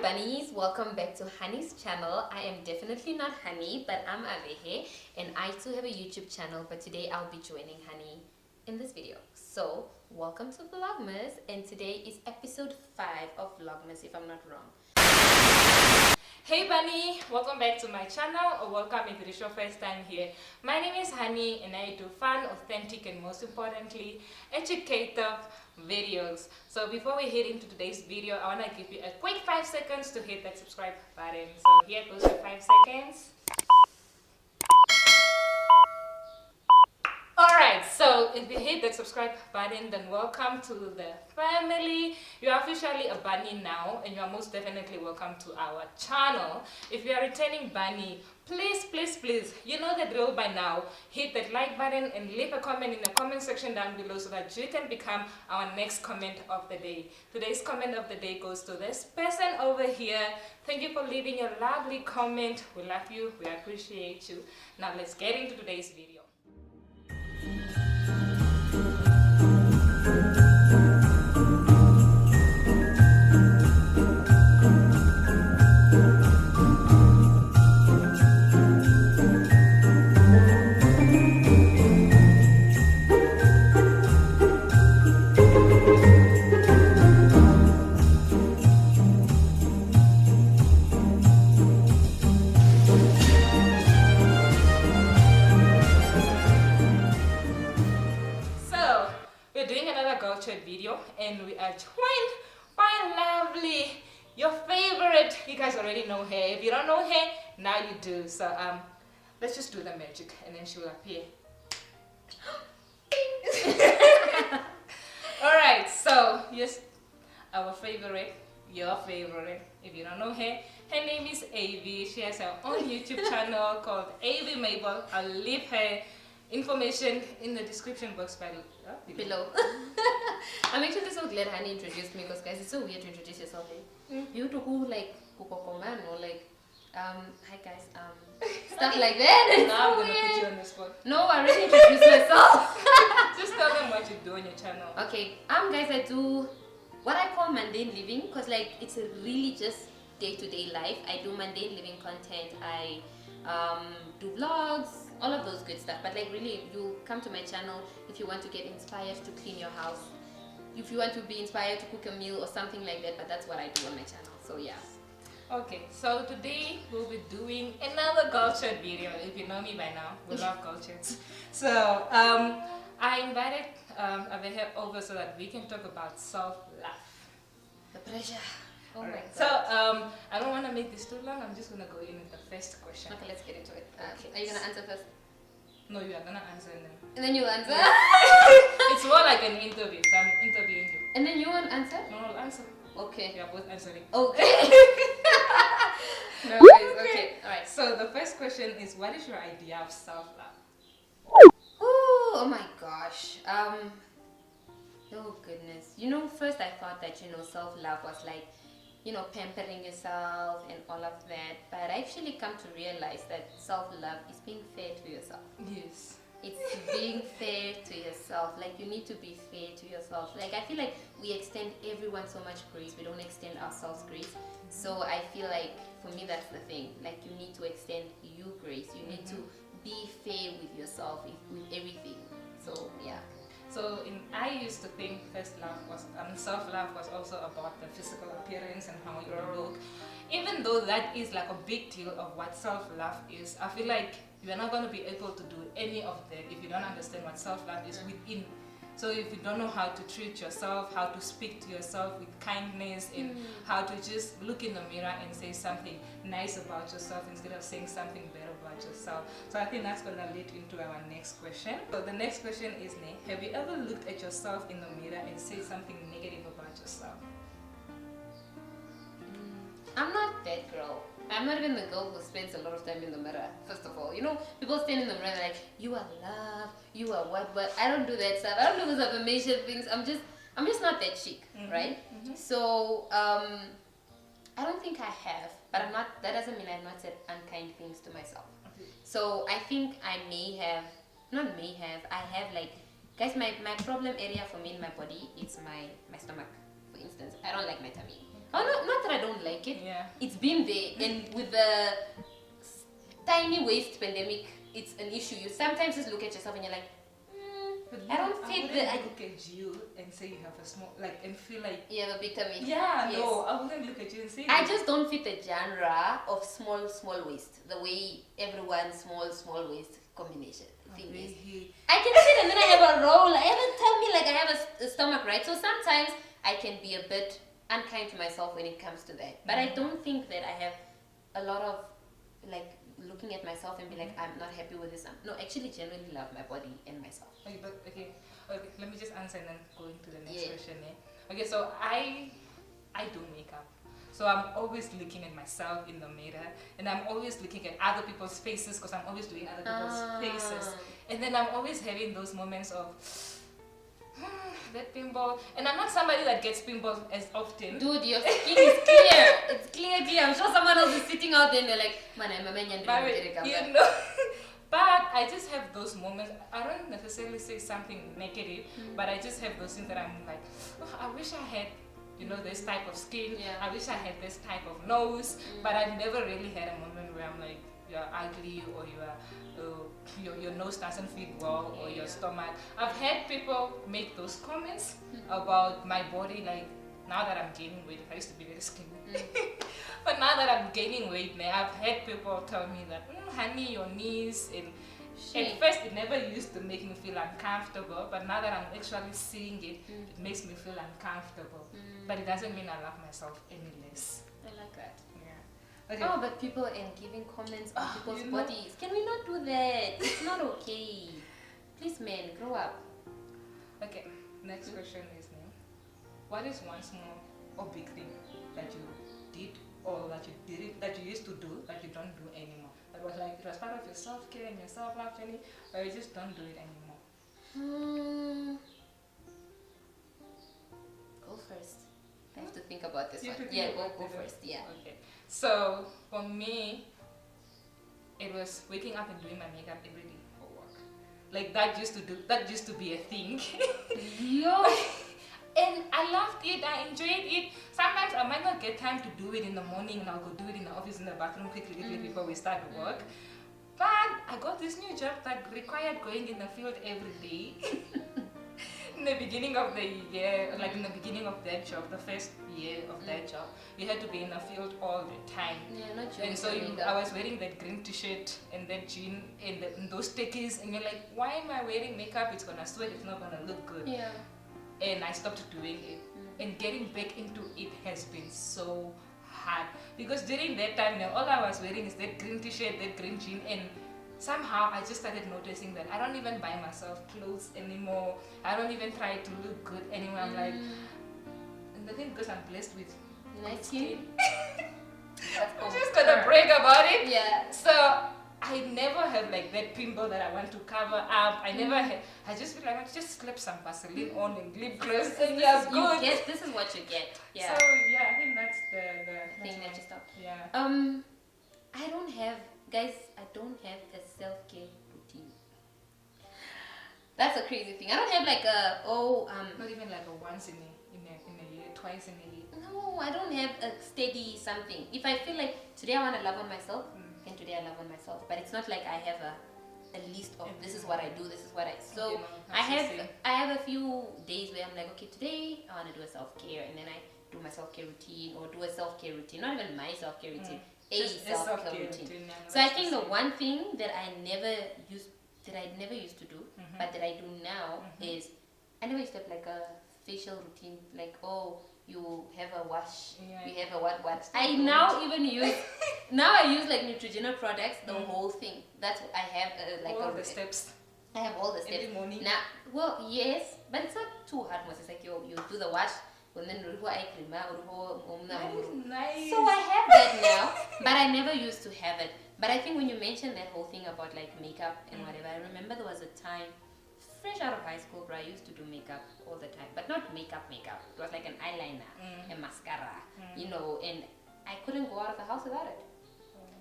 bunnies, welcome back to Hanni's channel. I am definitely not Hanni, but I'm Avehe and I too have a YouTube channel, but today I'll be joining Hanni in this video. So welcome to Vlogmas, and today is episode 5 of Vlogmas if I'm not wrong. Hey Bunny, welcome back to my channel, or welcome if it is your first time here. My name is Hanni and I do fun, authentic and most importantly educative videos. So before we head into today's video, I want to give you a quick 5 seconds to hit that subscribe button. So here goes your 5 seconds. Alright, so if you hit that subscribe button, then welcome to the family. You are officially a bunny now, and you are most definitely welcome to our channel. If you are returning bunny, please, you know the drill by now. Hit that like button and leave a comment in the comment section down below so that you can become our next comment of the day. Today's comment of the day goes to this person over here. Thank you for leaving a lovely comment. We love you, we appreciate you. Now let's get into today's video. Video, and we are joined by lovely, your favorite, you guys already know her. If you don't know her, now you do. So let's just do the magic and then she will appear. Alright, so yes, our favorite, your favorite, if you don't know her name is Avi. She has her own YouTube channel called Avi Mabel. I'll leave her information in the description box below. I'm actually so glad Hanni introduced me, because guys, it's so weird to introduce yourself. You to who like kukokoman or like hi guys, stuff like that. Now I'm gonna put you on the spot. No, I already introduced myself. Just tell them what you do on your channel. Okay, guys, I do what I call mundane living, because like it's a really just day-to-day life. I do mundane living content. I do vlogs, all of those good stuff. But like really, you come to my channel if you want to get inspired to clean your house, if you want to be inspired to cook a meal or something like that. But that's what I do on my channel. So yeah. Okay, so today we'll be doing another cultured video. If you know me by now, we love cultures. So I invited Avehe over so that we can talk about self-love. The pressure. Oh my God. So I don't want to make this too long. I'm just gonna go in with the first question. Okay, let's get into it. Okay. Are you gonna answer first? No, you are gonna answer and then. And then you'll answer. It's more like an interview, so I'm interviewing you. And then you won't answer? No, I'll answer. Okay. We are both answering. Okay. No worries. Okay. All right. So the first question is, what is your idea of self-love? Oh my gosh. Oh goodness. First I thought that self-love was like, pampering yourself and all of that. But I actually come to realize that self-love is being fair to yourself. Yes. It's being fair to yourself. Like, you need to be fair to yourself. Like, I feel like we extend everyone so much grace, we don't extend ourselves grace. So I feel like for me that's the thing. Like, you need to extend you grace. You need to be fair with yourself, with everything. So yeah. So I used to think self-love was also about the physical appearance and how you look. Even though that is like a big deal of what self-love is, I feel like you are not going to be able to do any of that if you don't understand what self-love is within. So if you don't know how to treat yourself, how to speak to yourself with kindness, and how to just look in the mirror and say something nice about yourself instead of saying something bad about yourself. So I think that's going to lead into our next question. So the next question is, have you ever looked at yourself in the mirror and said something negative about yourself? I'm not that girl. I'm not even the girl who spends a lot of time in the mirror, first of all. People stand in the mirror and they're like, you are love, you are what, but I don't do that stuff. I don't do those affirmation things. I'm just not that chic, right? So, I don't think I have, but that doesn't mean I've not said unkind things to myself. So I think I have like, guys, my problem area for me in my body is my stomach, for instance. I don't like my tummy. Oh, not that I don't like like it. Yeah. It's been there, and with the tiny waist pandemic, it's an issue. You sometimes just look at yourself and you're like, But I don't fit the. I look at you and say you have a small, like, and feel like. You have a big tummy. Yeah, Yes. no, I wouldn't look at you and say. I just don't fit the genre of small waist. The way everyone small waist combination thing is. I can sit and then I have a roll. I haven't tell me like I have a stomach, right? So sometimes I can be a bit unkind to myself when it comes to that. But I don't think that I have a lot of like looking at myself and be like, I'm not happy with this. No, actually genuinely love my body and myself. Okay, but okay, let me just answer and then go into the next question. Okay, so I do makeup. So I'm always looking at myself in the mirror, and I'm always looking at other people's faces because I'm always doing other people's faces. And then I'm always having those moments of that pimple. And I'm not somebody that gets pimples as often. Dude, your skin is clear. It's clear. I'm sure someone else is sitting out there and they're like, man, I'm a you know. But I just have those moments. I don't necessarily say something negative, but I just have those things that I'm like, oh, I wish I had, this type of skin. Yeah. I wish I had this type of nose. But I've never really had a moment where I'm like, you're ugly or your nose doesn't fit well or your stomach. I've had people make those comments about my body, like now that I'm gaining weight. I used to be very skinny. But now that I'm gaining weight now, I've had people tell me that, honey, your knees, and at first it never used to make me feel uncomfortable, but now that I'm actually seeing it, it makes me feel uncomfortable. But it doesn't mean I love myself any less. I like that. Yeah. Okay. Oh, but people and giving comments on people's bodies. Can we not do that? It's not okay. Please, men, grow up. Okay, next question is, what is one small or big thing that you did or that you used to do that you don't do anymore? That was like, it was part of your self-care and your self-love journey, or you just don't do it anymore? Go first. I have to think about this You one. have to Yeah, think go about it. first. Yeah. Okay. So for me, it was waking up and doing my makeup every day for work. Like that used to be a thing. Yo. And I loved it, I enjoyed it. Sometimes I might not get time to do it in the morning and I'll go do it in the office, in the bathroom quickly before we start work. But I got this new job that required going in the field every day. In the beginning of the year, like in the beginning of that job, the first year of that job, you had to be in the field all the time. Yeah, not sure. And so I was wearing that green t-shirt and that jean and those stickies, and you're like, why am I wearing makeup? It's gonna sweat, it's not gonna look good. Yeah. And I stopped doing it. And getting back into it has been so hard. Because during that time, all I was wearing is that green t-shirt, that green jean, and somehow I just started noticing that I don't even buy myself clothes anymore. I don't even try to look good anymore. I'm like, and the thing, because I'm blessed with nice skin. I'm just gonna brag about it. Yeah. So I never have like that pimple that I want to cover up. I never had. I just feel like I want to just slap some Vaseline on and lip gloss and you're good. This is what you get. Yeah. So yeah, I think that's the thing that you stop. Yeah. I don't have, guys. I don't have a self-care routine. That's a crazy thing. I don't have like not even like a once in a year, twice in a year. No, I don't have a steady something. If I feel like today I want to love on myself, then today I love on myself. But it's not like I have a list of this is what I do, this is what I. So I have a few days where I'm like, okay, today I want to do a self-care, and then I do my self-care routine or do a self-care routine. Not even my self-care routine, a self-care routine. So I think the one thing that I never used to do, but that I do now is I never used to have like a facial routine, like you have a wash, you have a what. I now even use, I use like Neutrogena products, the whole thing. That's I have like all the steps. I have all the steps. Every morning. Now, well, yes, but it's not too hard. It's like you do the wash, and then eye cream, That is nice. so I have that now, but I never used to have it. But I think when you mentioned that whole thing about like makeup and whatever, I remember there was a time, fresh out of high school, bro, I used to do makeup all the time, but not makeup. It was like an eyeliner, a mascara, and I couldn't go out of the house without it.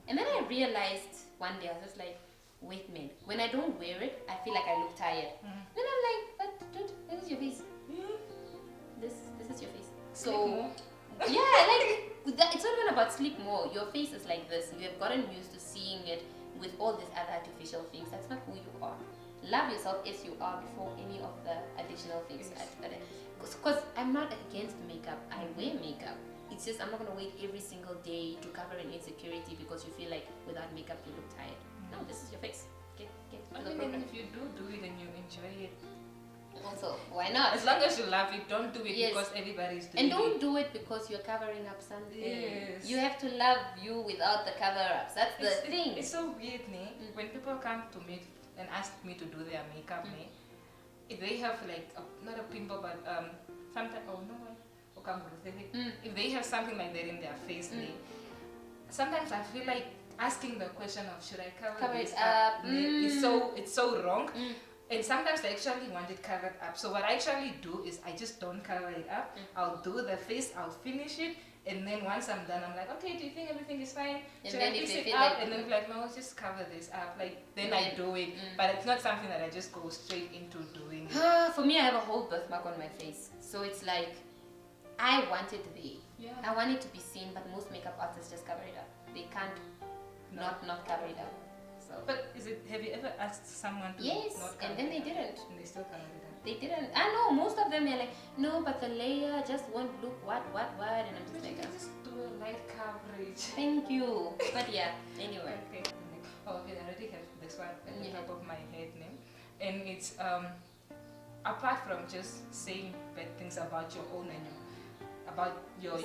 And then I realized one day, I was just like, wait, man, when I don't wear it, I feel like I look tired. Then I'm like, but dude, this is your face. This is your face. So yeah, like it's not even about sleep more. Your face is like this. You have gotten used to seeing it with all these other artificial things. That's not who you are. Love yourself as you are before any of the additional things. Because I'm not against makeup. I wear makeup. It's just I'm not going to wait every single day to cover an insecurity because you feel like without makeup you look tired. No, this is your face. Get to the program. If you do it and you enjoy it, also, why not? As long as you love it, don't do it because everybody's doing it. And don't do it because you're covering up something. Yes. You have to love you without the cover-ups. That's the thing. It's so weird, when people come to me and ask me to do their makeup, if they have like, not a pimple, but sometimes, if they have something like that in their face, sometimes I feel like asking the question of should I cover this up? It's so wrong. And sometimes I actually want it covered up. So what I actually do is I just don't cover it up. I'll do the face, I'll finish it, and then once I'm done, I'm like, okay, do you think everything is fine? Should I fix it up? And then like, no, let's just cover this up. Like then I do it, but it's not something that I just go straight into doing. For me, I have a whole birthmark on my face, so it's like I want it there. Yeah. I want it to be seen, but most makeup artists just cover it up. They can't not cover it up. So. But have you ever asked someone to not cover and then they it up? didn't. And they still covered it up. They didn't. I know most of them are like, no, but the layer just won't look what, and I'm just like, just do a light coverage. Thank you. But yeah, anyway. Okay. Oh, okay, I already have this one at the top of my head name, and it's apart from just saying bad things about your own and about your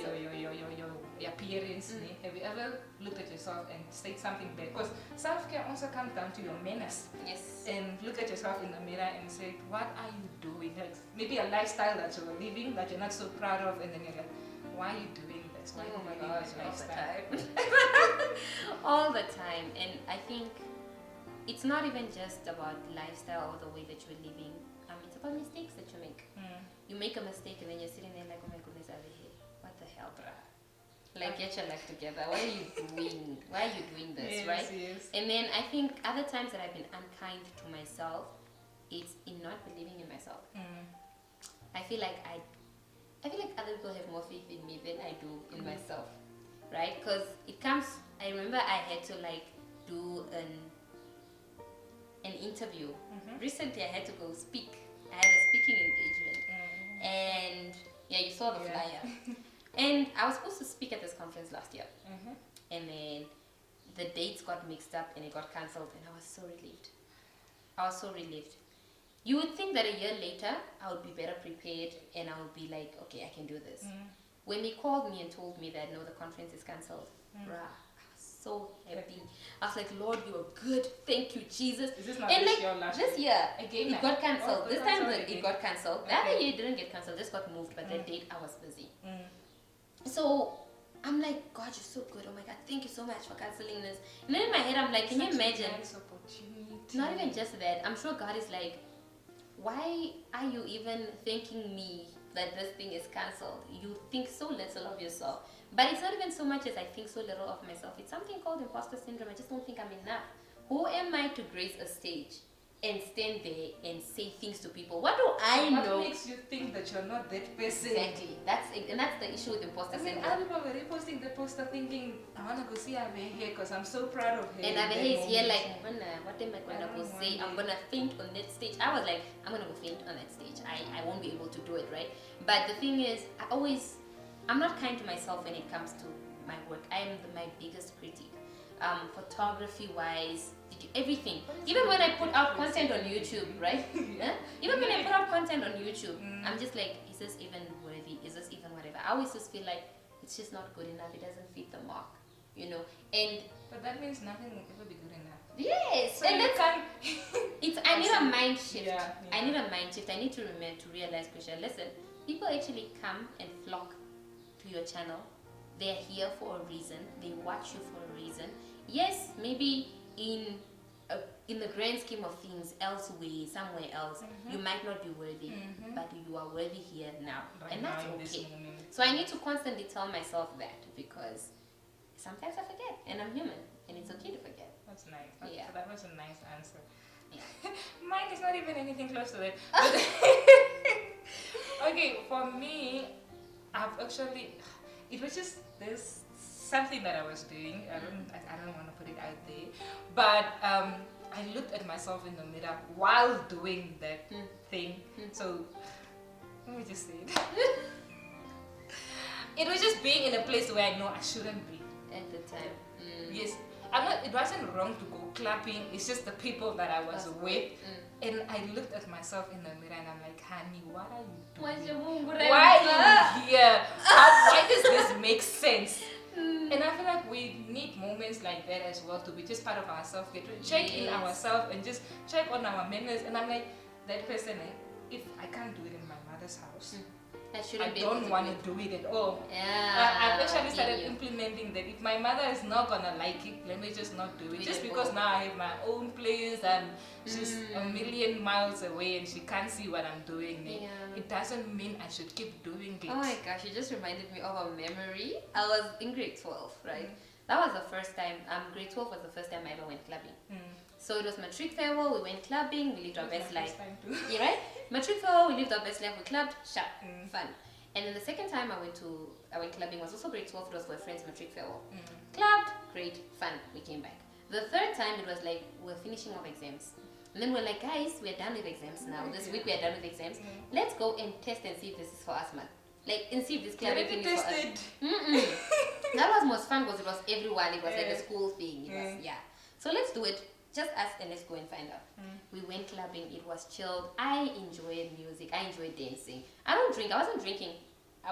appearance, have you ever looked at yourself and said something bad? Because self-care also comes down to your manners. Yes. And look at yourself in the mirror and say, what are you doing? Like maybe a lifestyle that you're living that you're not so proud of, and then you're like, why are you doing this? Why oh my doing gosh, this all the lifestyle? time. All the time. And I think it's not even just about lifestyle or the way that you're living. It's about mistakes that you make. You make a mistake and then you're sitting there like, oh my goodness, what the hell, bruh? Like, get your life together. What are you doing? Why are you doing this, right? Yes. And then I think other times that I've been unkind to myself, it's in not believing in myself. I feel like other people have more faith in me than I do in myself, right? Because I remember I had to like do an interview. Recently I had to go speak. I had a speaking engagement. And yeah, you saw the flyer. And I was supposed to speak at this conference last year. And then the dates got mixed up and it got cancelled, and I was so relieved. You would think that a year later I would be better prepared and I would be like, okay, I can do this. When they called me and told me that no, the conference is cancelled, bruh, I was so happy. I was like, Lord, you are good. Thank you, Jesus. Is this not and this like year last this year, again? It got cancelled. This time it got cancelled. The other Okay. year it didn't get cancelled, just got moved, but that date I was busy. So I'm like, God, you're so good. Oh my God, thank you so much for cancelling this. And then in my head, I'm like, can you imagine? Nice opportunity. Not even just that. I'm sure God is like, why are you even thanking me that this thing is cancelled? You think so little of yourself. But it's not even so much as I think so little of myself. It's something called imposter syndrome. I just don't think I'm enough. Who am I to grace a stage and stand there and say things to people? What do I know? What makes you think that you're not that person? Exactly. That's the issue with imposter syndrome. Other people were reposting the poster thinking, I want to go see Ave here because I'm so proud of her. And Ave is here like, what am I going to go say? I'm going to faint on that stage. I was like, I'm going to go faint on that stage. I won't be able to do it, right? But the thing is, I'm not kind to myself when it comes to my work. I am my biggest critic. Photography wise, everything. Even when I put out content on YouTube, right? Even when I put out content on YouTube, I'm just like, is this even worthy? Is this even whatever? I always just feel like it's just not good enough. It doesn't fit the mark, But that means nothing will ever be good enough. Yes, So and you that's can't. I need a mind shift. Yeah. I need a mind shift. I need to realize, Christian, listen, people actually come and flock to your channel. They're here for a reason. They watch you for a reason. Yes, maybe in the grand scheme of things, elsewhere, somewhere else, you might not be worthy, but you are worthy here now, Right and now that's in this okay. moment. So I need to constantly tell myself that, because sometimes I forget, and I'm human, and it's okay to forget. That's nice. Yeah. So that was a nice answer. Yeah. Mine is not even anything close to that. Okay, for me, it was just this something that I was doing. I don't want to put it out there, but I looked at myself in the mirror while doing that thing. So let me just say it. It was just being in a place where I know I shouldn't be at the time. Yes, I'm not. It wasn't wrong to go clubbing. It's just the people that I was with. And I looked at myself in the mirror and I'm like, Hanni, what are you doing? Why are you here? Why does this make sense? And I feel like we need moments like that as well to be just part of ourselves, check in ourselves and just check on our manners. And I'm like, that person, if I can't do it in my mother's house, I don't want to do it at all. I've actually started implementing that. If my mother is not gonna like it, let me just not do it. Just because now I have my own place and she's a million miles away and she can't see what I'm doing, it doesn't mean I should keep doing it. Oh my gosh, you just reminded me of a memory. I was in grade 12, right? That was the first time, grade 12 was the first time I ever went clubbing. So it was matric farewell, we went clubbing, we lived our best life. Yeah, right? Matric farewell, we lived our best life, we clubbed, sharp, fun. And then the second time I went clubbing was also grade 12, it was for a friend's matric farewell. Clubbed, great, fun, we came back. The third time it was like, we're finishing off exams. And then we're like, guys, we're done with exams now. This week we're done with exams. Let's go and test and see if this is for us, man. Like, and see if this clubbing thing is for us. That was most fun because it was everyone, it was like a school thing. It was, so let's do it. Just us and let's go and find out. We went clubbing, it was chilled. I enjoyed music, I enjoyed dancing. I don't drink, I wasn't drinking. I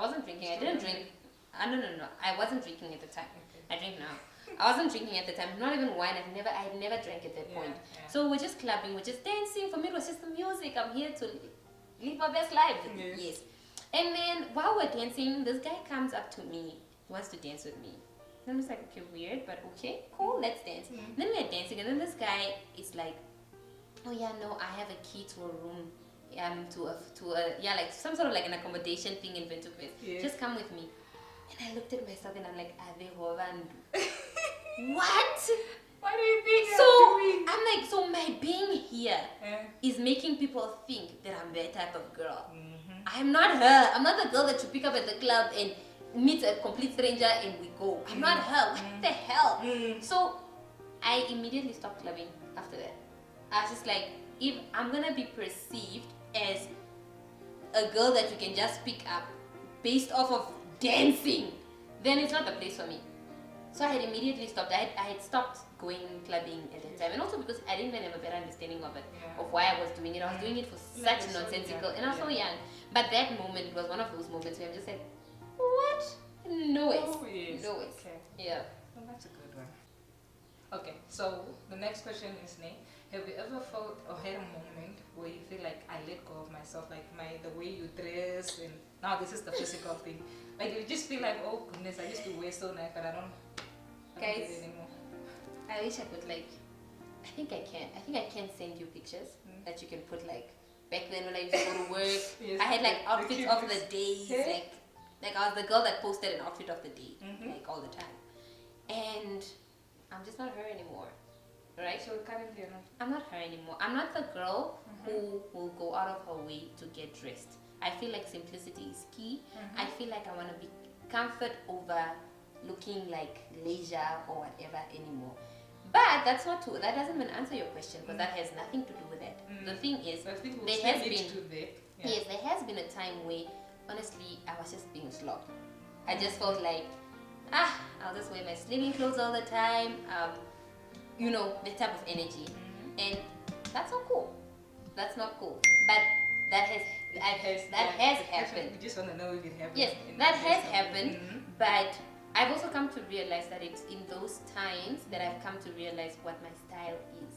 didn't drink. No. I wasn't drinking at the time. I drink now. I wasn't drinking at the time, not even wine. I had never drank at that point. So we're just clubbing, we're just dancing. For me, it was just the music. I'm here to live my best life. Yes. And then while we're dancing, this guy comes up to me. He wants to dance with me. And I'm just like, okay, weird, but okay, cool, let's dance. Then we're dancing, and then this guy is like, oh yeah, no, I have a key to a room, like some sort of like an accommodation thing in Ventukvest. Just come with me. And I looked at myself and I'm like, what? What do you think so you're doing? I'm like, so my being here is making people think that I'm that type of girl. I'm not her. I'm not the girl that you pick up at the club and meet a complete stranger and we go. I'm not her. What the hell? So I immediately stopped clubbing after that. I was just like, if I'm gonna be perceived as a girl that you can just pick up based off of dancing, then it's not the place for me. So I had immediately stopped. I had stopped going clubbing at that time, and also because I didn't even have a better understanding of it, of why I was doing it. I was doing it for such nonsensical, and I was so young. But that moment was one of those moments where I'm just like, what? No ways. No ways. Okay. Yeah. Well, that's a good one. Okay, so the next question is, have you ever felt or had a moment where you feel like I let go of myself, like the way you dress, and now this is the physical thing. Like you just feel like, oh goodness, I used to wear so nice, but I don't get it anymore. I wish I could I think I can send you pictures that you can put back then when I used to go to work. I had outfits of the days, like I was the girl that posted an outfit of the day, all the time. And I'm just not her anymore. Right? So currently I'm not her anymore. I'm not the girl who will go out of her way to get dressed. I feel like simplicity is key. I feel like I want to be comfort over looking like leisure or whatever anymore. But that doesn't even answer your question, because that has nothing to do with that. The thing is, there has been a time where honestly I was just being a slob. I just felt like, I'll just wear my slimming clothes all the time. The type of energy. And that's not cool. That's not cool. But that has happened. We just want to know if it happened. Yes, that has happened. But I've also come to realize that it's in those times that I've come to realize what my style is.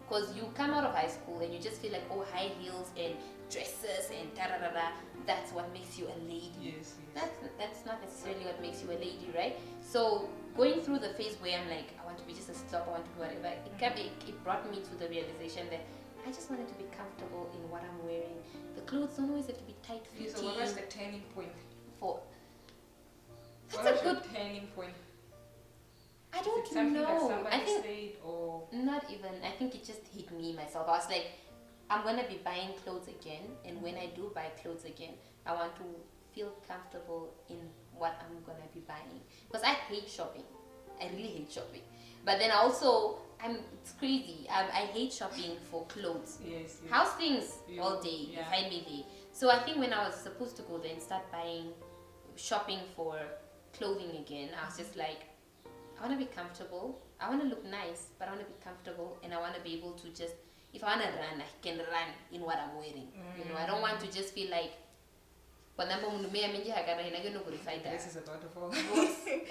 Because you come out of high school and you just feel like, high heels and dresses and da-da-da-da, that's what makes you a lady. Yes. That's not necessarily what makes you a lady, right? So going through the phase where I'm like, I want to be just a stop, I want to do whatever, it brought me to the realization that I just wanted to be comfortable in what I'm wearing. The clothes don't always have to be tight-fitting. So what was the turning point? That's a good turning point. I don't know. That somebody said, or not even. I think it just hit me myself. I was like, I'm gonna be buying clothes again, and when I do buy clothes again, I want to feel comfortable in what I'm gonna be buying. Because I hate shopping. I really hate shopping. But then also, it's crazy. I hate shopping for clothes. Yes. House things all day. Yeah. You find me there. So I think when I was supposed to go there and start shopping for clothing again, I was just like, I want to be comfortable. I want to look nice, but I want to be comfortable, and I want to be able to just, if I want to run, I can run in what I'm wearing. You know, I don't want to just feel like, This is about to fall.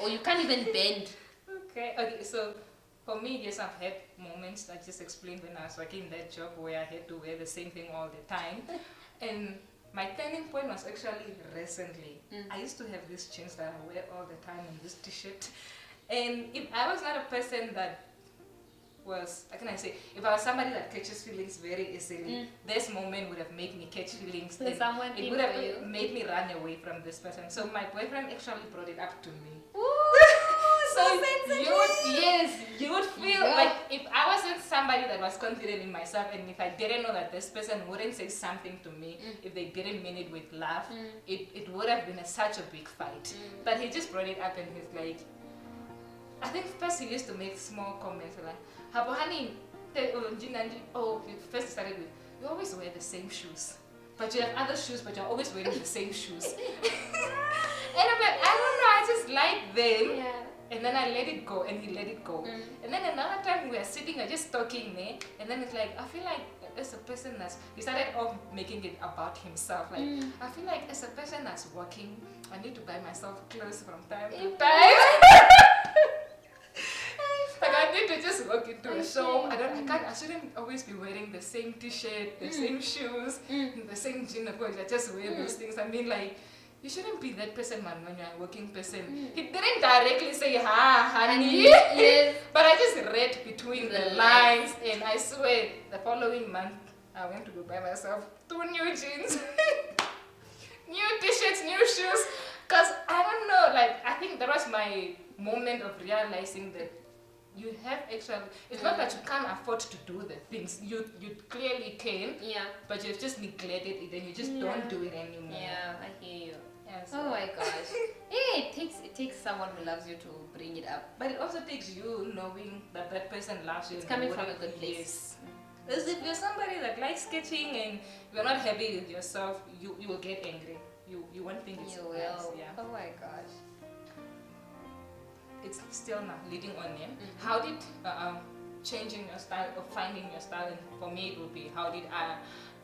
or you can't even bend. Okay, so for me, yes, I've had moments I just explained when I was working that job where I had to wear the same thing all the time. And my turning point was actually recently. I used to have these jeans that I wear all the time and this t-shirt. And if I was not a person that was, how can I say, if I was somebody that catches feelings very easily, this moment would have made me catch feelings. So someone it would have made me run away from this person. So my boyfriend actually brought it up to me. So you would feel like if I wasn't somebody that was confident in myself, and if I didn't know that this person wouldn't say something to me, if they didn't mean it with love, it would have been such a big fight. But he just brought it up and he's like, I think first he used to make small comments like, Hanni, he first started with, you always wear the same shoes. But you have other shoes, but you're always wearing the same shoes. And I'm like, I don't know, I just like them. Yeah. And then I let it go, and he let it go. And then another time we were sitting and just talking there, and then it's like, I feel like as a person he started off making it about himself. Like, I feel like as a person that's working, I need to buy myself clothes from time to time. Like I need to just walk into a shop. I shouldn't always be wearing the same t-shirt, the same shoes, the same jeans. Of course, I just wear those things. I mean, like, you shouldn't be that person, man, when you're a working person. He didn't directly say, Hanni. Yes. But I just read between the lines, and I swear, the following month, I went to go buy myself 2 new jeans, new t-shirts, new shoes. Because I don't know, like, I think that was my moment of realizing that you have extra. It's not that you can't afford to do the things. You clearly can. Yeah. But you've just neglected it, and you just don't do it anymore. Yeah, I hear you. Yeah, so. Oh my gosh. It takes someone who loves you to bring it up. But it also takes you knowing that that person loves you. It's coming from a good place. Because if you're somebody that likes sketching and you're not happy with yourself, you will get angry. You won't think it's You nice. will. Yeah. Oh my gosh. It's still now leading on here. How did changing your style or finding your style, and for me it would be, how did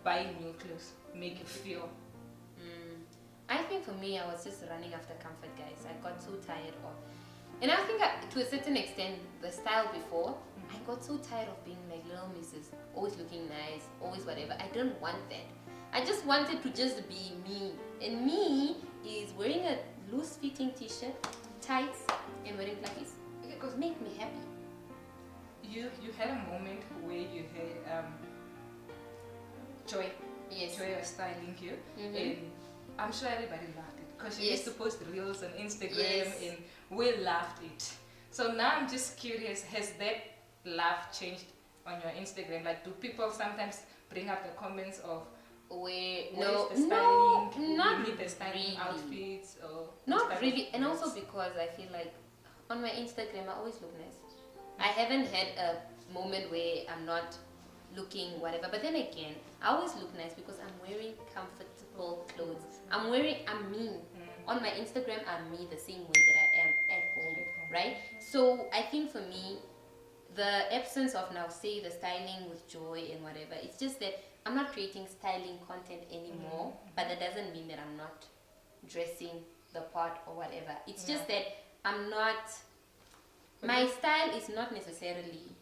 buying new clothes make you feel? I think for me, I was just running after comfort, guys. I got so tired of, and I think to a certain extent, the style before, I got so tired of being like little missus, always looking nice, always whatever. I don't want that. I just wanted to just be me, and me is wearing a loose-fitting t-shirt, tights, and wearing fluffies. Because make me happy. You had a moment where you had Joy. Yes. Joy was styling you, and I'm sure everybody loved it because she used to post reels on Instagram, and we loved it. So now I'm just curious, has that love changed on your Instagram? Like, do people sometimes bring up the comments of not the styling really. outfits, or not really, and also because I feel like on my Instagram I always look nice. I haven't had a moment where I'm not looking whatever, but then again, I always look nice because I'm wearing comfortable clothes. I'm me. On my Instagram, I'm me the same way that I am at home, right? So I think for me, the absence of now, say, the styling with Joy and whatever, it's just that I'm not creating styling content anymore, but that doesn't mean that I'm not dressing the part or whatever. It's just that I'm not, my style is not necessarily,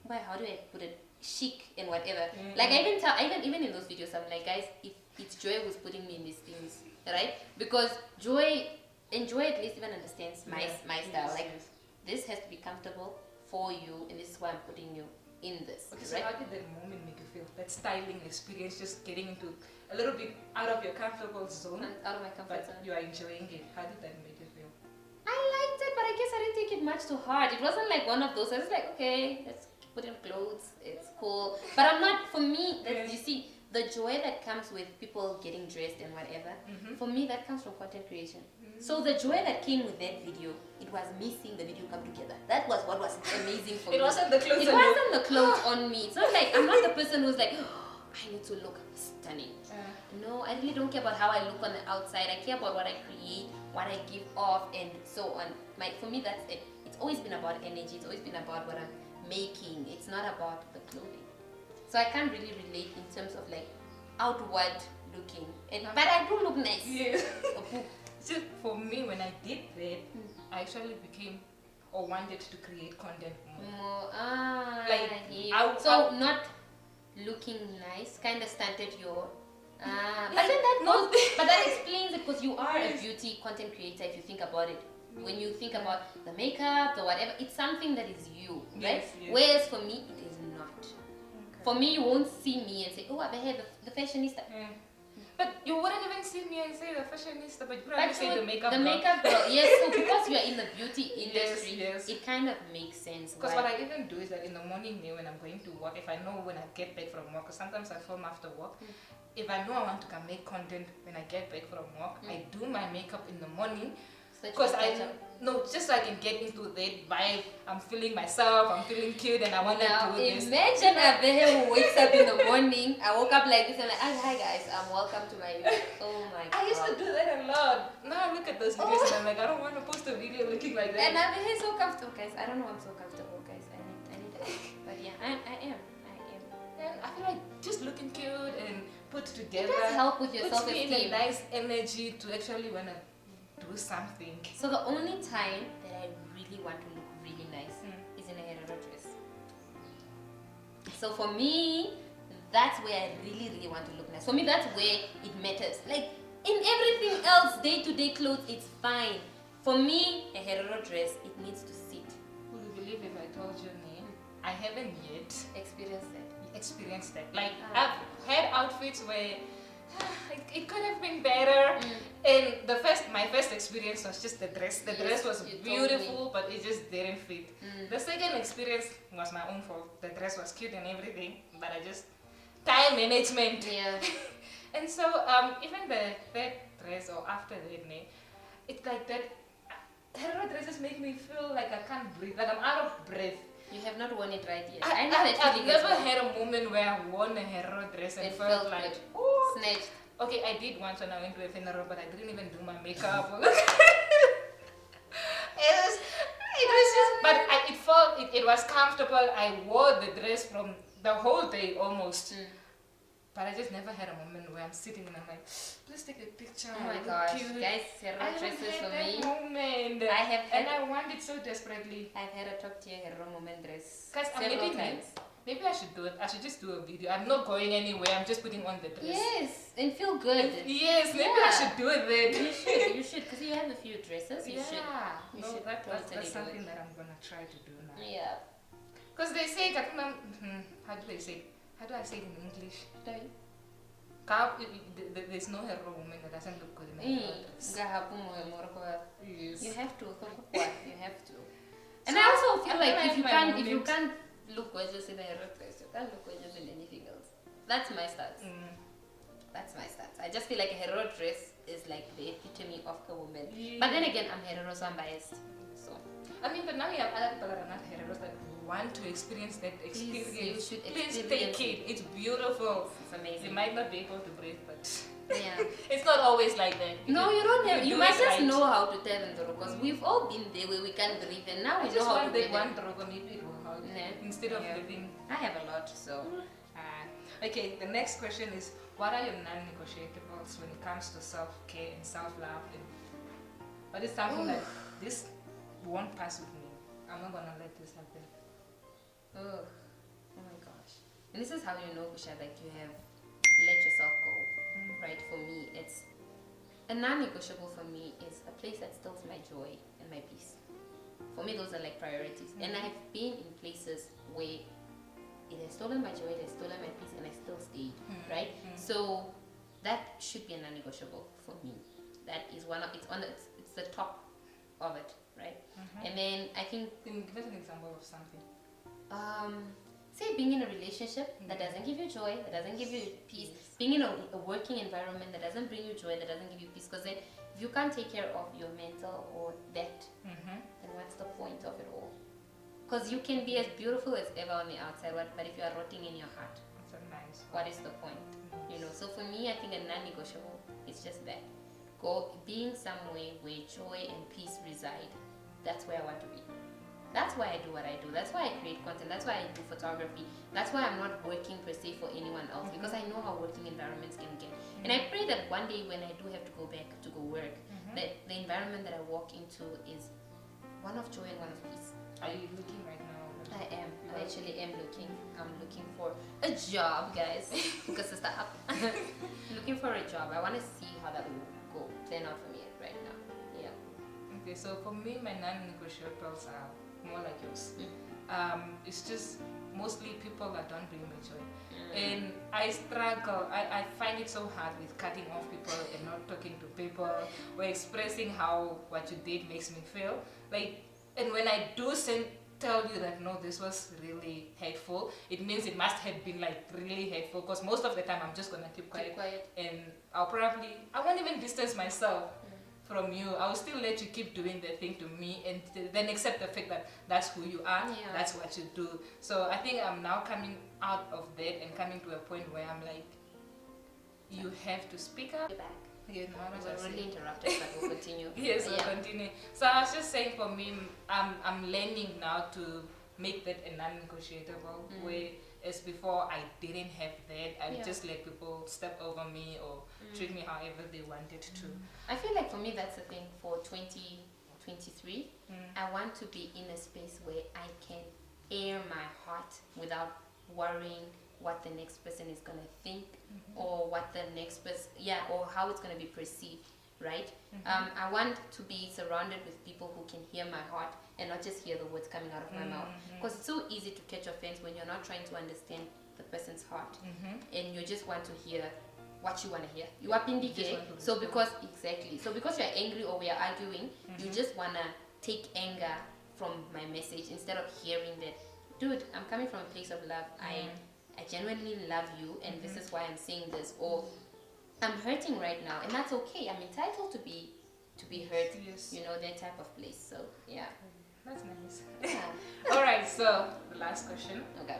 how do I put it, chic and whatever. Like I even tell, even in those videos, I'm like, guys, if it's Joy who's putting me in these things, right? Because Joy at least even understands my style. This has to be comfortable for you, and this is why I'm putting you in this. Okay, right? so how did that moment make you feel? That styling experience, just getting into a little bit out of your comfortable zone, Out of my comfort zone. You are enjoying it. How did that make you feel? I liked it, but I guess I didn't take it much to heart. It wasn't like one of those. I was like, okay, let's put in clothes. It's cool. But I'm not, for me, you see, the joy that comes with people getting dressed and whatever, for me that comes from content creation. So the joy that came with that video, it was me seeing the video come together. That was what was amazing for me. It wasn't the clothes. It wasn't the clothes on me. It's not like I'm not the person who's like, oh, I need to look stunning. No, I really don't care about how I look on the outside. I care about what I create, what I give off, and so on. For me, that's it. It's always been about energy. It's always been about what I'm making. It's not about the clothing. So I can't really relate in terms of like outward looking. But I do look nice. Yes. Just for me, when I did that, I actually became or wanted to create content more. Not looking nice kind of stunted your. But that explains it, because you are a beauty content creator if you think about it. When you think about the makeup, the whatever, it's something that is you, right? Yes. Whereas for me, it is not. Okay. For me, you won't see me and say, oh, I've had the fashionista. But you wouldn't even see me and say the fashionista, but you probably say the makeup girl. The makeup girl, yes. So because you are in the beauty industry, it kind of makes sense. Because what I even do is that in the morning when I'm going to work, if I know when I get back from work, because sometimes I film after work, if I know I want to come make content when I get back from work, I do my makeup in the morning. Because just so I can get into that vibe. I'm feeling myself, I'm feeling cute, and I want to do this. Imagine a bear who wakes up in the morning. I woke up like this and like, hi guys, welcome to my. Oh my god. I used to do that a lot. Now I look at those videos and I'm like, I don't want to post a video looking like that. And I'm so comfortable, guys. I don't know, I'm so comfortable, guys. I need that. But yeah, I am. And I feel like just looking cute and put together. It does help with your self-esteem. Puts me in a nice energy to actually want to do something. So the only time that I really want to look really nice is in a Herero dress. So for me, that's where I really, really want to look nice. For me, that's where it matters. Like in everything else, day-to-day clothes, it's fine. For me, a Herero dress, it needs to sit. Would you believe if I told you, Name? I haven't yet experienced that. Like I've had outfits where it could have been better, and my first experience was just the dress. The dress was beautiful, but it just didn't fit. The second experience was my own fault. The dress was cute and everything, but time management. And so even the third dress or after that, it's like that. Herero dresses make me feel like I can't breathe, like I'm out of breath. You have not worn it right yet. I've never had a moment where I won a Herero dress and felt like snatched. Okay, I did once when I went to a funeral, but I didn't even do my makeup. It was comfortable. I wore the dress from the whole day almost. But I just never had a moment where I'm sitting and I'm like, please take a picture. Oh my gosh, guys, Herero dresses for me. Moment. I want it so desperately. I've had a top tier Herero moment dress several times. Maybe I should do it. I should just do a video. I'm not going anywhere. I'm just putting on the dress. Yes, and feel good. Yes, maybe I should do it then. You should, because you have a few dresses. You should. That's something that I'm gonna try to do now. Yeah. Because they say, how do they say? How do I say it in English? There's no Herero woman that doesn't look good in a dress. Yes. You have to. You have to. And so I also feel like if you can't look gorgeous in a Herero dress, you can't look gorgeous in anything else. That's my stance. That's my stance. I just feel like a Herero dress is like the epitome of a woman. But then again, I'm Herero, so I'm biased. So but now you have other people that are not Hereros that want to experience that experience. Please take it. It's beautiful. It's amazing. You might not be able to breathe, but it's not always like that. No, you don't have. You must just know how to tell them, because we've all been there where we can't breathe, and now we know how to breathe. One droga, maybe it will help instead of living. I have a lot, so. Okay, the next question is, what are your non-negotiables when it comes to self-care and self-love? What is something like this won't pass with me? I'm not gonna let this happen. Oh my gosh. And this is how you know, Kusha, like you have let yourself go. Right? For me, it's a non-negotiable for me is a place that stills my joy and my peace. For me, those are like priorities. And I've been in places where it has stolen my joy, it has stolen my peace, and I still stayed. Right? So that should be a non-negotiable for me. That is it's the top of it, right? And then I think, can you give us an example of something? say being in a relationship that doesn't give you joy, that doesn't give you peace, being in a working environment that doesn't bring you joy, that doesn't give you peace, because then if you can't take care of your mental or that, then what's the point of it all? Because you can be as beautiful as ever on the outside, but if you are rotting in your heart, what is the point? You know, so for me, I think a non-negotiable is just that. Being somewhere where joy and peace reside. That's where I want to be. That's why I do what I do. That's why I create content. That's why I do photography. That's why I'm not working per se for anyone else, because I know how working environments can get. And I pray that one day when I do have to go back to go work, that the environment that I walk into is one of joy and one of peace. Are you looking right now? I am. I actually am looking. I'm looking for a job, guys. Because sister up. Looking for a job. I want to see how that will go. They're not for me right now. Yeah. Okay, so for me, my non-negotiables are more like yours. It's just mostly people that don't bring me joy. And I struggle. I find it so hard with cutting off people and not talking to people or expressing how what you did makes me feel. Like, and when I do tell you that no, this was really hateful, it means it must have been like really hateful, because most of the time I'm just gonna keep quiet. And I won't even distance myself from you. I will still let you keep doing the thing to me, and then accept the fact that that's who you are, that's what you do. So I think I'm now coming out of that and coming to a point where I'm like, you have to speak up. Yeah, we're really interrupted, but we'll continue. Yes, we'll continue. So I was just saying, for me, I'm learning now to make that a non-negotiable way. As before, I didn't have that. I just let people step over me or treat me however they wanted to. I feel like for me, that's the thing for 2023. I want to be in a space where I can air my heart without worrying what the next person is going to think or what the next person, or how it's going to be perceived, right? I want to be surrounded with people who can hear my heart and not just hear the words coming out of my mouth, because it's so easy to catch offense when you're not trying to understand the person's heart and you just want to hear what you want to hear. You are pindike, so because you're angry or we are arguing, you just want to take anger from my message instead of hearing that, dude, I'm coming from a place of love. I genuinely love you, and this is why I'm saying this, or I'm hurting right now, and that's okay. I'm entitled to be hurt. You know, that type of place. So yeah, that's nice. Yeah. All right. So the last question. Okay.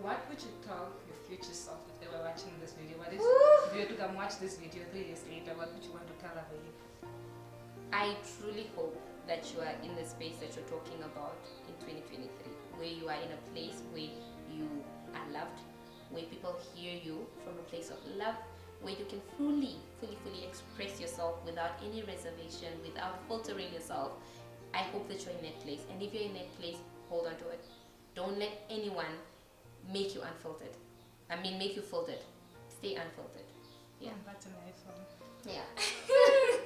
What would you tell your future self if they were watching this video? If you were to come watch this video 3 years later, what would you want to tell her? I truly hope that you are in the space that you're talking about in 2023, where you are in a place where you are loved, where people hear you from a place of love, where you can fully express yourself without any reservation, without filtering yourself. I hope that you're in that place, and if you're in that place, hold on to it. Don't let anyone make you unfiltered. Make you filtered. Stay unfiltered. Yeah, that's a nice one. Yeah.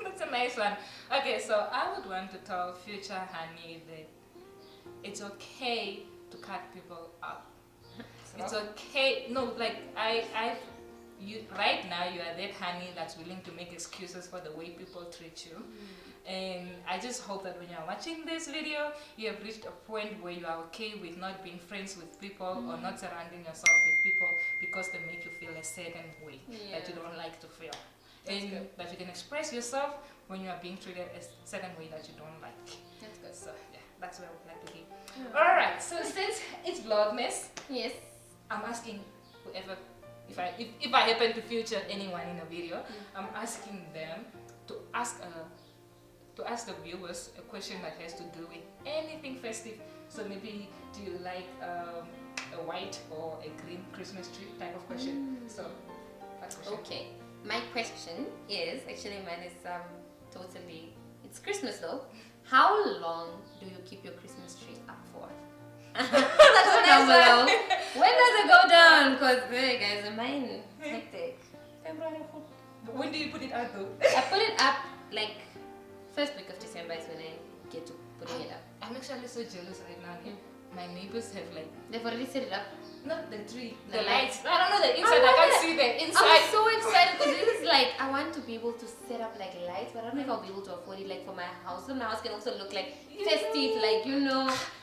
That's a nice one. Okay, so I would want to tell future Hanni that it's okay to cut people up. It's okay. No, like you right now you are that Hanni that's willing to make excuses for the way people treat you. And I just hope that when you're watching this video, you have reached a point where you are okay with not being friends with people or not surrounding yourself with people because they make you feel a certain way that you don't like to feel. And that you can express yourself when you are being treated a certain way that you don't like. That's good. So yeah, that's where I would like to be. Alright, so since it's Vlogmas, yes, I'm asking whoever, if I happen to feature anyone in a video, I'm asking them to ask the viewers a question that has to do with anything festive. So maybe, do you like a white or a green Christmas tree type of question? So that question. Okay, my question is, actually mine is totally, it's Christmas though. How long do you keep your Christmas tree up for? That's down below. When does it go down? Because hey guys, mine hectic. February. When do you put it out though? I put it up like first week of December is when I get to putting it up. I'm actually so jealous right now. My neighbors have like, they've already set it up. not the tree, The the lights. lights. I don't know the inside. I can't see the inside. I'm so excited because this is like, I want to be able to set up like lights, but I don't know if I'll be able to afford it like for my house. So my house can also look like festive, like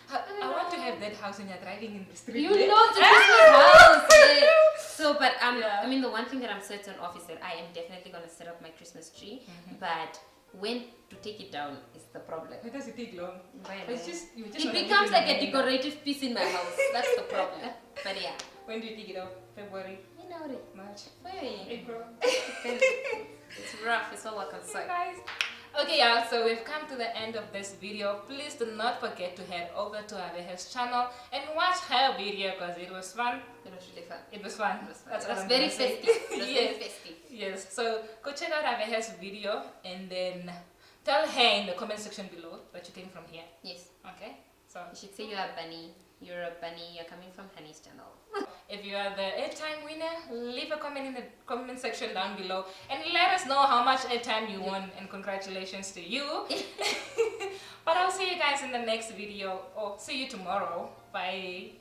I want to have that house when you're driving in the street. You know the Christmas house. Yeah. So, but Yeah. I mean, the one thing that I'm certain of is that I am definitely gonna set up my Christmas tree. But when to take it down is the problem. Why does it take long? Right, It's just, you just it wanna becomes live in like a America. decorative piece in my house. That's the problem. But yeah, When do you take it off? February, you know it. March, Hey. April. It's rough. It's all I can say. Nice. Okay, y'all, so we've come to the end of this video. Please do not forget to head over to Avehe's channel and watch her video because it was fun. It was really fun. It was fun. That's Very festive. That's Yes. very festive. Yes, so go check out Avehe's video and then tell her in the comment section below what you think from here. Yes. Okay, so You should say you are a bunny. You're a bunny. You're coming from Hanni's channel. if you are the airtime winner, leave a comment in the comment section down below and let us know how much airtime you won, and congratulations to you. But I'll see you guys in the next video, or see you tomorrow. Bye.